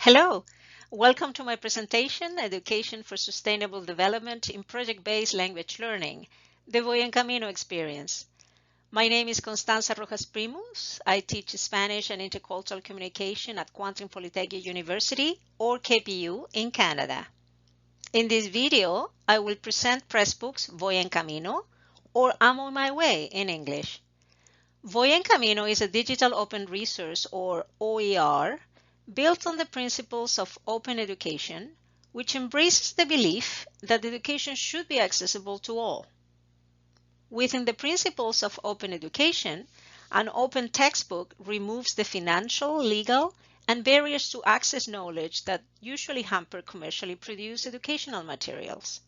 Hello, welcome to my presentation, Education for Sustainable Development in Project-Based Language Learning, the Voy en Camino experience. My name is Constanza Rojas-Primus. I teach Spanish and Intercultural Communication at Quantum Polytechnic University, or KPU, in Canada. In this video, I will present Pressbook's Voy en Camino, or I'm on my way in English. Voy en Camino is a digital open resource, or OER, built on the principles of open education, which embraces the belief that education should be accessible to all. Within the principles of open education, an open textbook removes the financial, legal, and barriers to access knowledge that usually hamper commercially produced educational materials.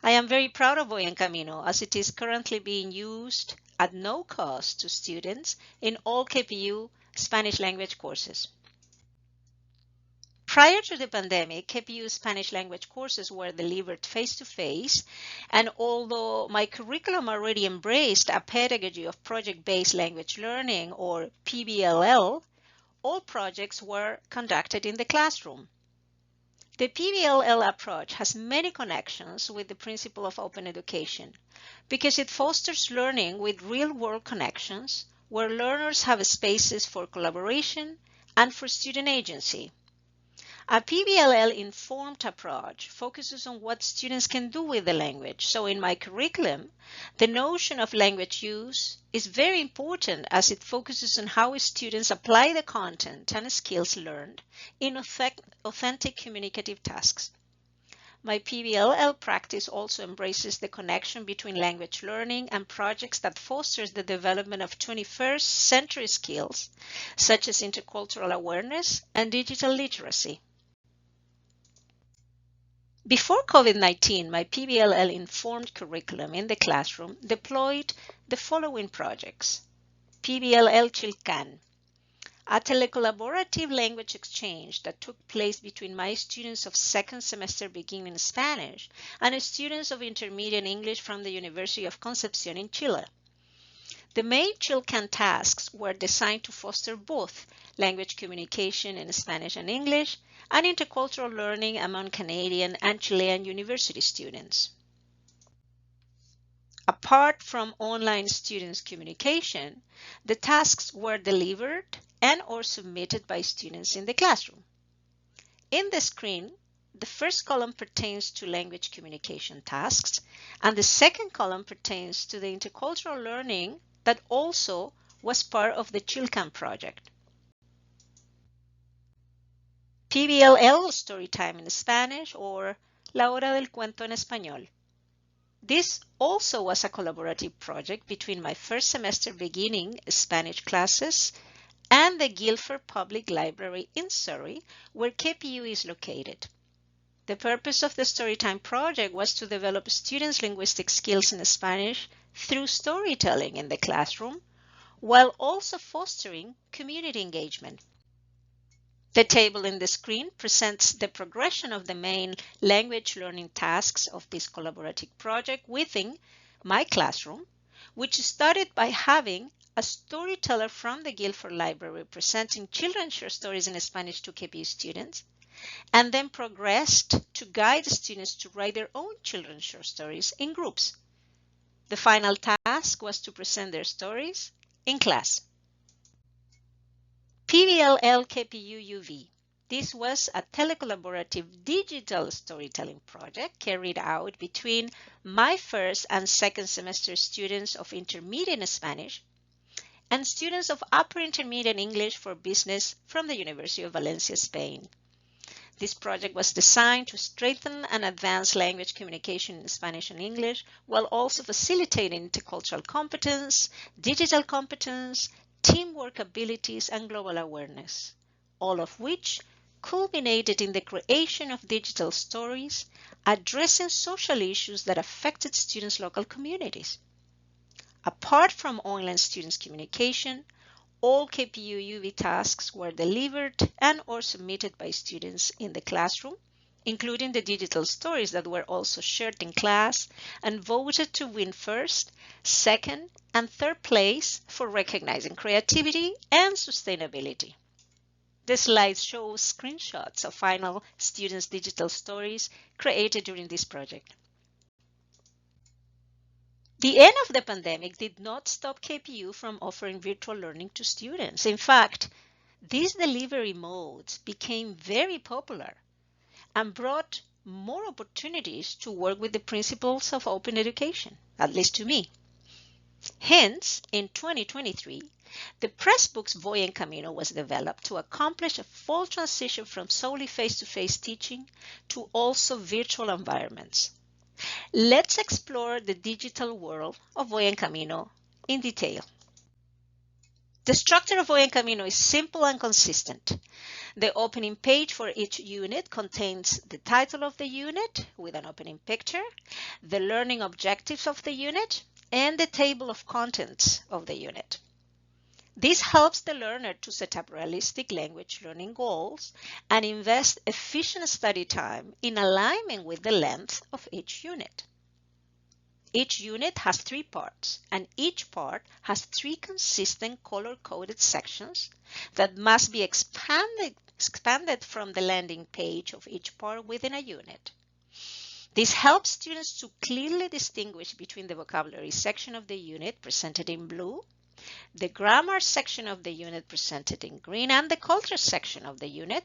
I am very proud of Voy en Camino as it is currently being used at no cost to students in all KPU Spanish language courses. Prior to the pandemic, KPU Spanish language courses were delivered face-to-face, and although my curriculum already embraced a pedagogy of project-based language learning, or PBLL, all projects were conducted in the classroom. The PBLL approach has many connections with the principle of open education because it fosters learning with real-world connections where learners have spaces for collaboration and for student agency. A PBLL-informed approach focuses on what students can do with the language. So in my curriculum, the notion of language use is very important as it focuses on how students apply the content and skills learned in authentic communicative tasks. My PBLL practice also embraces the connection between language learning and projects that fosters the development of 21st century skills, such as intercultural awareness and digital literacy. Before COVID-19, my PBLL-informed curriculum in the classroom deployed the following projects. PBLL Chilcan, a telecollaborative language exchange that took place between my students of second semester beginning Spanish and students of intermediate English from the University of Concepcion in Chile. The main Chilcan tasks were designed to foster both language communication in Spanish and English and intercultural learning among Canadian and Chilean university students. Apart from online students' communication, the tasks were delivered and/or submitted by students in the classroom. In the screen, the first column pertains to language communication tasks, and the second column pertains to the intercultural learning that also was part of the Chilcan project. PBLL Storytime in Spanish, or La Hora del Cuento en Español. This also was a collaborative project between my first semester beginning Spanish classes and the Guildford Public Library in Surrey, where KPU is located. The purpose of the Storytime project was to develop students' linguistic skills in Spanish through storytelling in the classroom, while also fostering community engagement. The table in the screen presents the progression of the main language learning tasks of this collaborative project within my classroom, which started by having a storyteller from the Guildford Library presenting children's short stories in Spanish to KPU students, and then progressed to guide students to write their own children's short stories in groups. The final task was to present their stories in class. PBLL KPU UV. This was a telecollaborative digital storytelling project carried out between my first and second semester students of intermediate Spanish and students of upper intermediate English for business from the University of Valencia, Spain. This project was designed to strengthen and advance language communication in Spanish and English, while also facilitating intercultural competence, digital competence, teamwork abilities, and global awareness, all of which culminated in the creation of digital stories addressing social issues that affected students' local communities. Apart from online students' communication, all KPU UV tasks were delivered and/or submitted by students in the classroom, including the digital stories that were also shared in class and voted to win first, second, and third place for recognizing creativity and sustainability. The slides show screenshots of final students' digital stories created during this project. The end of the pandemic did not stop KPU from offering virtual learning to students. In fact, these delivery modes became very popular and brought more opportunities to work with the principles of open education, at least to me. Hence, in 2023, the Pressbook's Voy en Camino was developed to accomplish a full transition from solely face-to-face teaching to also virtual environments. Let's explore the digital world of Voy en Camino in detail. The structure of Voy en Camino is simple and consistent. The opening page for each unit contains the title of the unit with an opening picture, the learning objectives of the unit, and the table of contents of the unit. This helps the learner to set up realistic language learning goals and invest efficient study time in alignment with the length of each unit. Each unit has 3 parts, and each part has 3 consistent color-coded sections that must be expanded from the landing page of each part within a unit. This helps students to clearly distinguish between the vocabulary section of the unit presented in blue, the grammar section of the unit presented in green, and the culture section of the unit,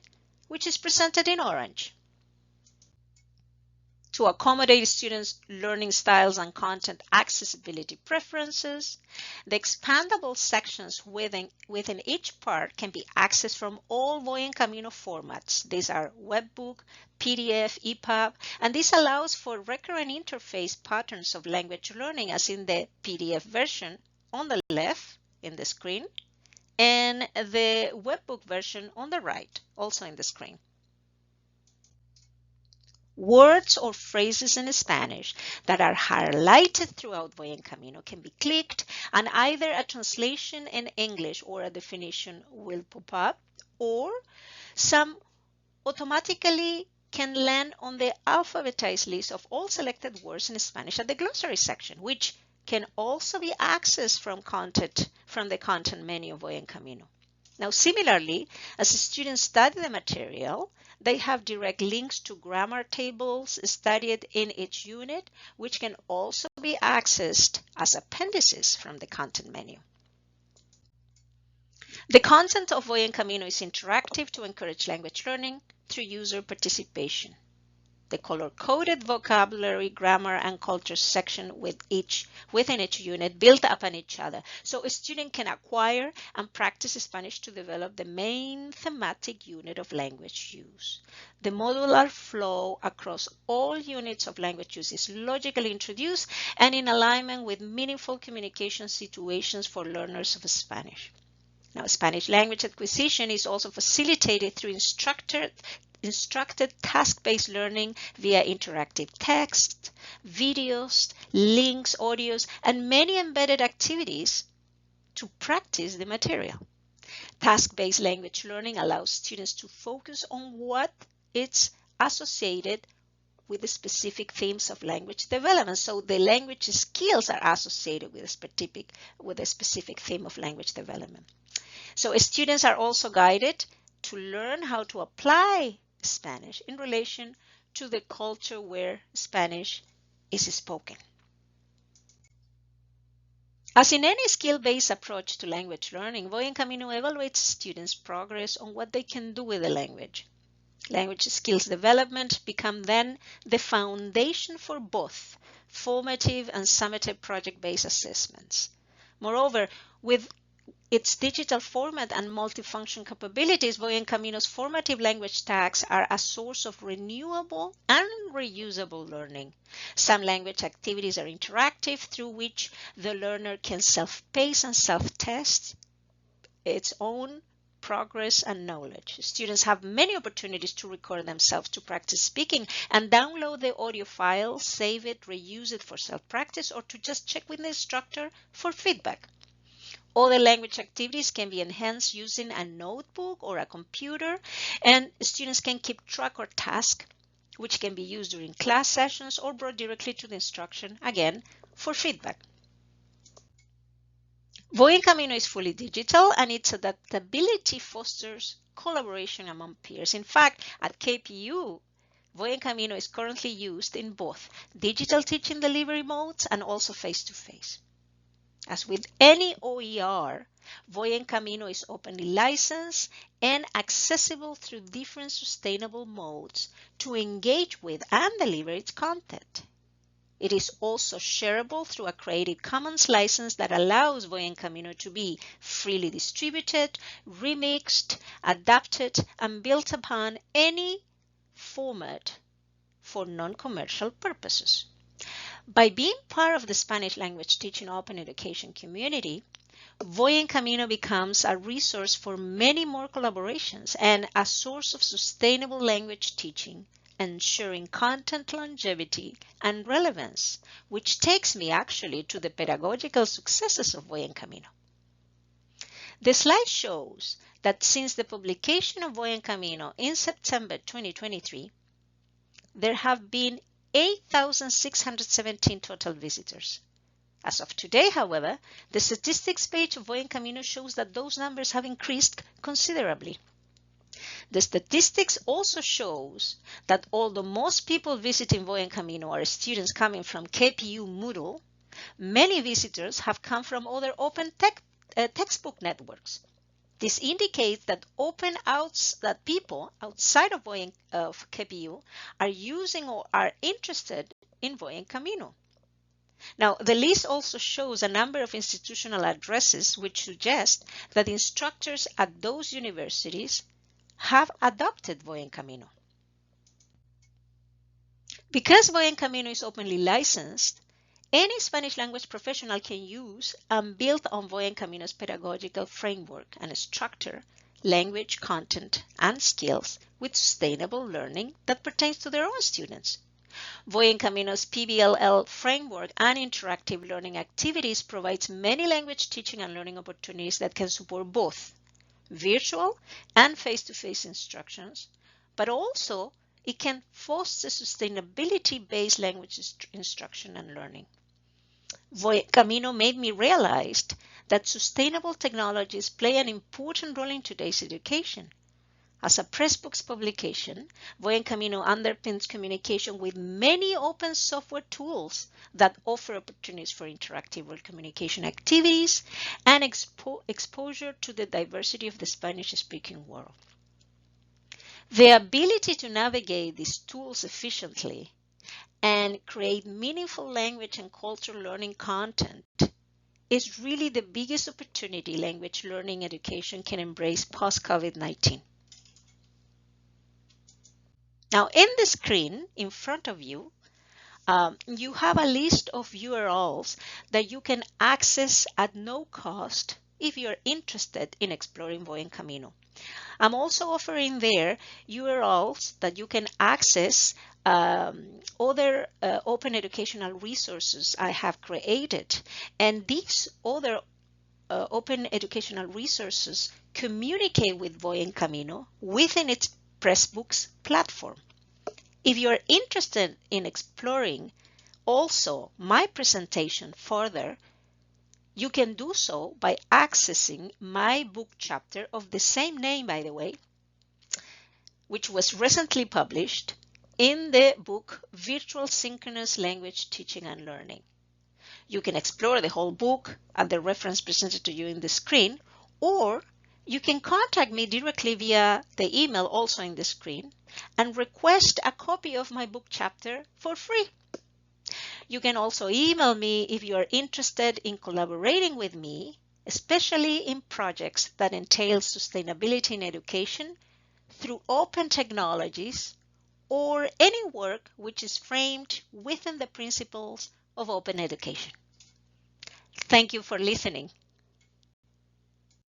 which is presented in orange. To accommodate students' learning styles and content accessibility preferences, the expandable sections within each part can be accessed from all Voy en Camino formats. These are webbook, PDF, EPUB, and this allows for recurrent interface patterns of language learning as in the PDF version on the left in the screen and the webbook version on the right, also in the screen. Words or phrases in Spanish that are highlighted throughout Voy en Camino can be clicked, and either a translation in English or a definition will pop up, or some automatically can land on the alphabetized list of all selected words in Spanish at the glossary section, which can also be accessed from the content menu of Voy en Camino. Now, similarly, as students study the material, they have direct links to grammar tables studied in each unit, which can also be accessed as appendices from the content menu. The content of Voy en Camino is interactive to encourage language learning through user participation. The color-coded vocabulary, grammar, and culture section within each unit build upon each other, so a student can acquire and practice Spanish to develop the main thematic unit of language use. The modular flow across all units of language use is logically introduced and in alignment with meaningful communication situations for learners of Spanish. Now, Spanish language acquisition is also facilitated through instructed task-based learning via interactive text, videos, links, audios, and many embedded activities to practice the material. Task-based language learning allows students to focus on what is associated with the specific themes of language development. So the language skills are associated with a specific theme of language development. So students are also guided to learn how to apply Spanish in relation to the culture where Spanish is spoken. As in any skill-based approach to language learning, Voy en Camino evaluates students' progress on what they can do with the language. Language skills development become then the foundation for both formative and summative project-based assessments. Moreover, with its digital format and multifunction capabilities, Voy en Camino's formative language tags are a source of renewable and reusable learning. Some language activities are interactive, through which the learner can self-pace and self-test its own progress and knowledge. Students have many opportunities to record themselves to practice speaking and download the audio file, save it, reuse it for self-practice, or to just check with the instructor for feedback. Other language activities can be enhanced using a notebook or a computer, and students can keep track or task, which can be used during class sessions or brought directly to the instruction, again, for feedback. Voy en Camino is fully digital, and its adaptability fosters collaboration among peers. In fact, at KPU, Voy Camino is currently used in both digital teaching delivery modes and also face-to-face. As with any OER, Voy Camino is openly licensed and accessible through different sustainable modes to engage with and deliver its content. It is also shareable through a Creative Commons license that allows Voy Camino to be freely distributed, remixed, adapted, and built upon any format for non-commercial purposes. By being part of the Spanish language teaching open education community, Voy Camino becomes a resource for many more collaborations and a source of sustainable language teaching, ensuring content longevity and relevance, which takes me actually to the pedagogical successes of Voy Camino. The slide shows that since the publication of Voy Camino in September 2023, there have been 8,617 total visitors. As of today, however, the statistics page of Voy Camino shows that those numbers have increased considerably. The statistics also shows that although most people visiting Voy Camino are students coming from KPU Moodle, many visitors have come from other open textbook networks. This indicates that that people outside of KPU are using or are interested in Voy Camino. Now, the list also shows a number of institutional addresses which suggest that instructors at those universities have adopted Voy Camino. Because Voy Camino is openly licensed, any Spanish language professional can use and build on Voy Camino's pedagogical framework and structure, language, content, and skills with sustainable learning that pertains to their own students. Voy Camino's PBLL framework and interactive learning activities provides many language teaching and learning opportunities that can support both virtual and face-to-face instructions, but also it can foster sustainability-based language instruction and learning. Voy Camino made me realize that sustainable technologies play an important role in today's education. As a Pressbooks publication, Voy Camino underpins communication with many open software tools that offer opportunities for interactive world communication activities and exposure to the diversity of the Spanish-speaking world. The ability to navigate these tools efficiently and create meaningful language and cultural learning content is really the biggest opportunity language learning education can embrace post-COVID-19. Now, in the screen in front of you, you have a list of URLs that you can access at no cost if you're interested in exploring Voy Camino. I'm also offering there URLs that you can access other open educational resources I have created. And these other open educational resources communicate with Voy Camino within its Pressbooks platform. If you're interested in exploring also my presentation further, you can do so by accessing my book chapter of the same name, by the way, which was recently published in the book Virtual Synchronous Language Teaching and Learning. You can explore the whole book at the reference presented to you in the screen, or you can contact me directly via the email also in the screen and request a copy of my book chapter for free. You can also email me if you are interested in collaborating with me, especially in projects that entail sustainability in education through open technologies or any work which is framed within the principles of open education. Thank you for listening.